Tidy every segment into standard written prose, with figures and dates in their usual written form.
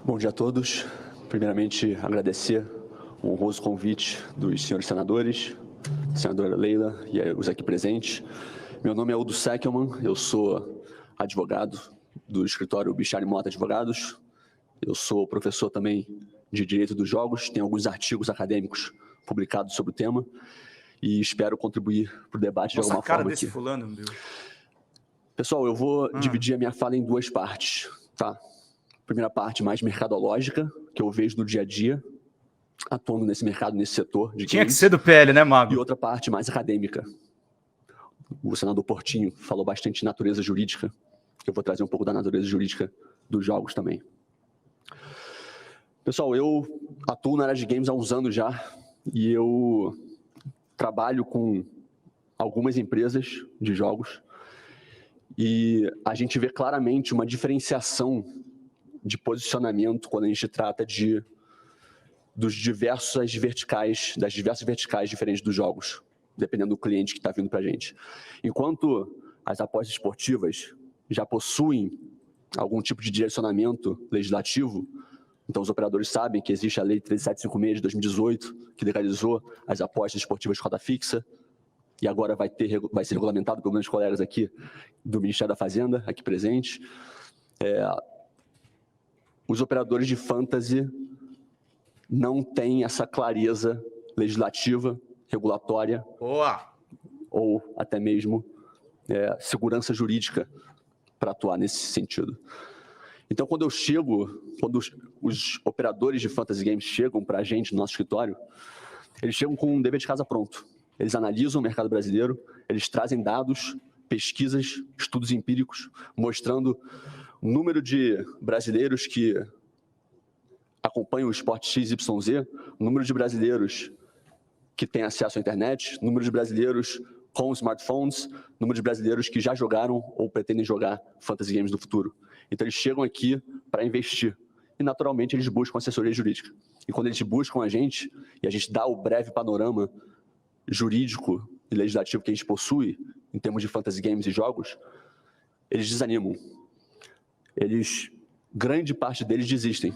Bom dia a todos. Primeiramente, agradecer o honroso convite dos senhores senadores, senadora Leila e os aqui presentes. Meu nome é Udo Seckelman, eu sou advogado do escritório Bichar Mota Advogados. Eu sou professor também de Direito dos Jogos, tenho alguns artigos acadêmicos publicados sobre o tema e espero contribuir para o debate de alguma forma aqui. Fulano, meu. Pessoal, eu vou dividir a minha fala em duas partes, tá? Primeira parte mais mercadológica, que eu vejo no dia a dia, atuando nesse mercado, nesse setor de games. Tinha que ser do PL, né, Mago? E outra parte mais acadêmica. O senador Portinho falou bastante de natureza jurídica. Eu vou trazer um pouco da natureza jurídica dos jogos também. Pessoal, eu atuo na área de games há uns anos já e eu trabalho com algumas empresas de jogos e a gente vê claramente uma diferenciação de posicionamento quando a gente trata das diversas verticais diferentes dos jogos, dependendo do cliente que está vindo para a gente. Enquanto as apostas esportivas já possuem algum tipo de direcionamento legislativo, então os operadores sabem que existe a Lei 13756 de 2018, que legalizou as apostas esportivas de rota fixa, e agora vai ser regulamentado por meus colegas aqui do Ministério da Fazenda, aqui presentes. Os operadores de fantasy não têm essa clareza legislativa, regulatória, ou até mesmo segurança jurídica para atuar nesse sentido. Então, quando os operadores de fantasy games chegam para a gente no nosso escritório, eles chegam com um dever de casa pronto. Eles analisam o mercado brasileiro, eles trazem dados, pesquisas, estudos empíricos, mostrando o número de brasileiros que acompanham o esporte XYZ, o número de brasileiros que têm acesso à internet, o número de brasileiros com smartphones, o número de brasileiros que já jogaram ou pretendem jogar fantasy games no futuro. Então, eles chegam aqui para investir e, naturalmente, eles buscam assessoria jurídica. E quando eles buscam a gente, e a gente dá o breve panorama jurídico e legislativo que a gente possui em termos de fantasy games e jogos, eles desanimam. Grande parte deles desistem.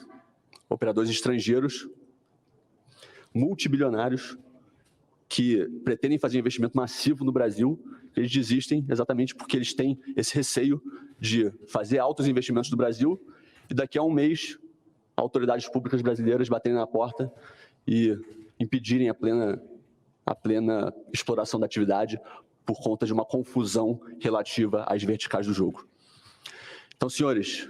Operadores estrangeiros, multibilionários, que pretendem fazer investimento massivo no Brasil, eles desistem exatamente porque eles têm esse receio de fazer altos investimentos no Brasil e daqui a um mês autoridades públicas brasileiras baterem na porta e impedirem a plena exploração da atividade por conta de uma confusão relativa às verticais do jogo. Então, senhores,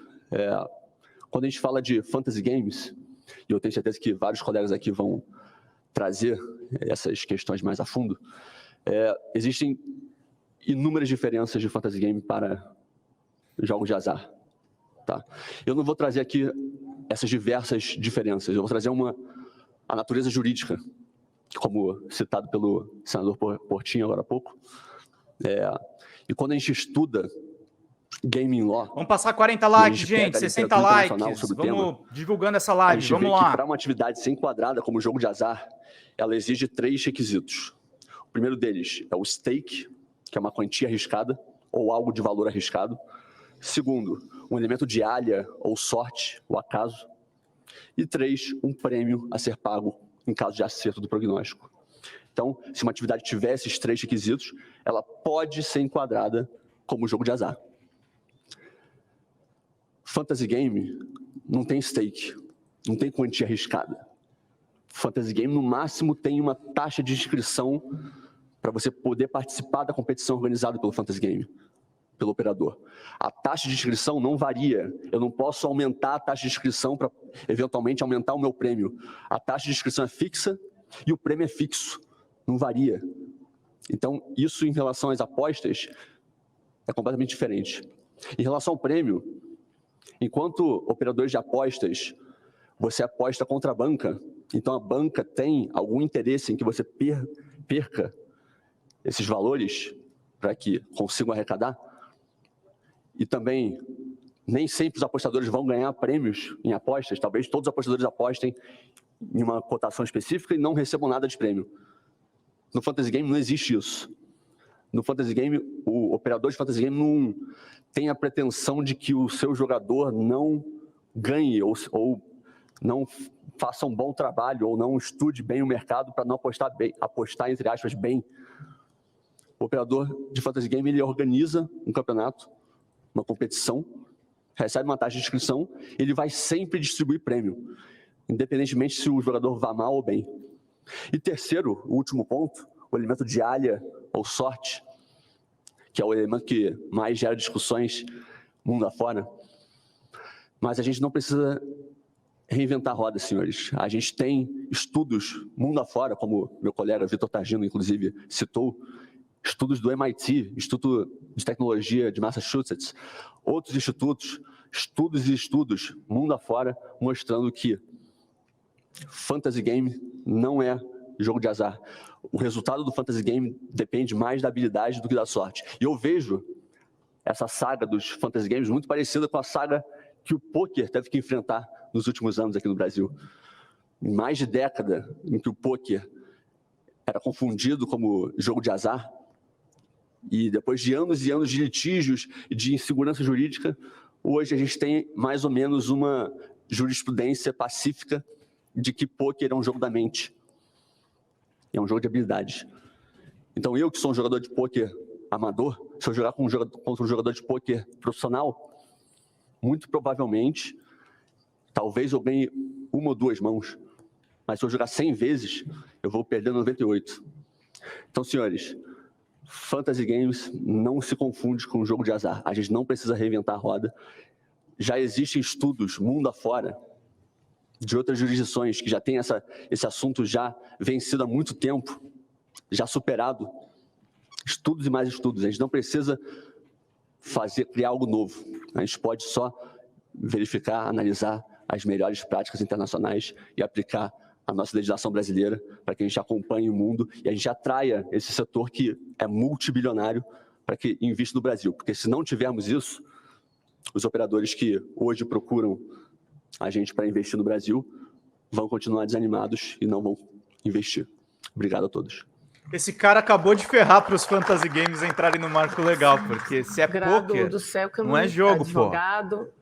quando a gente fala de fantasy games, e eu tenho certeza que vários colegas aqui vão trazer essas questões mais a fundo, existem inúmeras diferenças de fantasy game para jogos de azar. Tá? Eu não vou trazer aqui essas diversas diferenças, eu vou trazer a natureza jurídica, como citado pelo senador Portinho agora há pouco. E quando a gente estuda Gaming Law... Vamos passar 40 likes, gente, 60 likes. Vamos divulgando essa live, vamos lá. Para uma atividade ser enquadrada como jogo de azar, ela exige 3 requisitos. O primeiro deles é o stake, que é uma quantia arriscada, ou algo de valor arriscado. Segundo, um elemento de alha ou sorte, ou acaso. E 3, um prêmio a ser pago em caso de acerto do prognóstico. Então, se uma atividade tiver esses 3 requisitos, ela pode ser enquadrada como jogo de azar. Fantasy game não tem stake, não tem quantia arriscada. Fantasy game, no máximo, tem uma taxa de inscrição para você poder participar da competição organizada pelo Fantasy game, pelo operador. A taxa de inscrição não varia. Eu não posso aumentar a taxa de inscrição para, eventualmente, aumentar o meu prêmio. A taxa de inscrição é fixa e o prêmio é fixo. Não varia. Então, isso em relação às apostas é completamente diferente. Em relação ao prêmio, enquanto operadores de apostas, você aposta contra a banca, então a banca tem algum interesse em que você perca esses valores para que consigam arrecadar. E também, nem sempre os apostadores vão ganhar prêmios em apostas. Talvez todos os apostadores apostem em uma cotação específica e não recebam nada de prêmio. No Fantasy Game não existe isso. No Fantasy Game, o operador de Fantasy Game não tem a pretensão de que o seu jogador não ganhe ou não faça um bom trabalho ou não estude bem o mercado para não apostar, entre aspas, bem. O operador de fantasy game, ele organiza um campeonato, uma competição, recebe uma taxa de inscrição, ele vai sempre distribuir prêmio, independentemente se o jogador vá mal ou bem. E terceiro, o último ponto, o elemento de alha ou sorte, que é o elemento que mais gera discussões mundo afora. Mas a gente não precisa reinventar a roda, senhores. A gente tem estudos mundo afora, como meu colega Vitor Targino, inclusive, citou, estudos do MIT, Instituto de Tecnologia de Massachusetts, outros institutos, estudos mundo afora, mostrando que fantasy game não é jogo de azar. O resultado do fantasy game depende mais da habilidade do que da sorte. E eu vejo essa saga dos fantasy games muito parecida com a saga que o poker teve que enfrentar nos últimos anos aqui no Brasil. Em mais de década em que o poker era confundido como jogo de azar, e depois de anos e anos de litígios e de insegurança jurídica, hoje a gente tem mais ou menos uma jurisprudência pacífica de que poker é um jogo da mente. É um jogo de habilidades. Então eu, que sou um jogador de poker amador, se eu jogar contra um jogador de poker profissional, muito provavelmente, talvez eu ganhe uma ou duas mãos, mas se eu jogar 100 vezes, eu vou perder 98. Então, senhores, fantasy games não se confunde com um jogo de azar. A gente não precisa reinventar a roda. Já existem estudos mundo afora de outras jurisdições que já têm esse assunto já vencido há muito tempo, já superado. Estudos e mais estudos. A gente não precisa criar algo novo. A gente pode só verificar, analisar as melhores práticas internacionais e aplicar a nossa legislação brasileira para que a gente acompanhe o mundo e a gente atraia esse setor que é multibilionário para que invista no Brasil. Porque se não tivermos isso, os operadores que hoje procuram a gente para investir no Brasil vão continuar desanimados e não vão investir. Obrigado a todos. Esse cara acabou de ferrar para os fantasy games entrarem no marco legal, porque se é poker, não é jogo, pô.